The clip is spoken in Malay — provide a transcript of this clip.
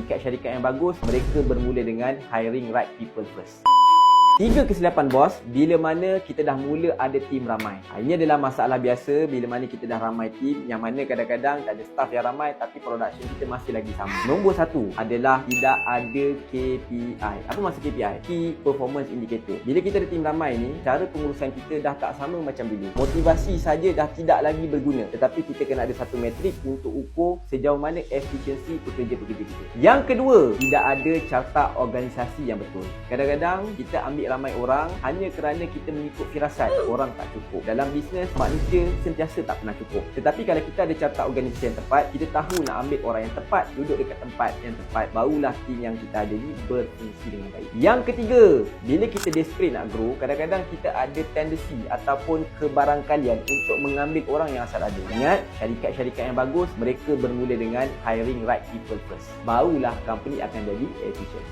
syarikat yang bagus, mereka bermula dengan hiring right people first. 3 kesilapan bos bila mana kita dah mula ada tim ramai. Ini adalah masalah biasa bila mana kita dah ramai tim, yang mana kadang-kadang tak ada staff yang ramai tapi production kita masih lagi sama. Nombor 1 adalah tidak ada KPI. Apa maksud KPI? Key Performance Indicator. Bila kita ada tim ramai ni, cara pengurusan kita dah tak sama macam dulu. Motivasi saja dah tidak lagi berguna, tetapi kita kena ada satu metrik untuk ukur sejauh mana efisiensi pekerja-pekerja kita. Yang kedua, tidak ada carta organisasi yang betul. Kadang-kadang kita ambil ramai orang hanya kerana kita mengikut firasat orang tak cukup. Dalam bisnes, manusia sentiasa tak pernah cukup. Tetapi kalau kita ada carta organisasi yang tepat, kita tahu nak ambil orang yang tepat, duduk dekat tempat yang tepat, barulah tim yang kita ada ni berfungsi dengan baik. Yang ketiga, bila kita desperate nak grow, kadang-kadang kita ada tendensi ataupun kebarangkalian untuk mengambil orang yang asal ada. Ingat, syarikat-syarikat yang bagus, mereka bermula dengan hiring right people first. Barulah company akan jadi efficient.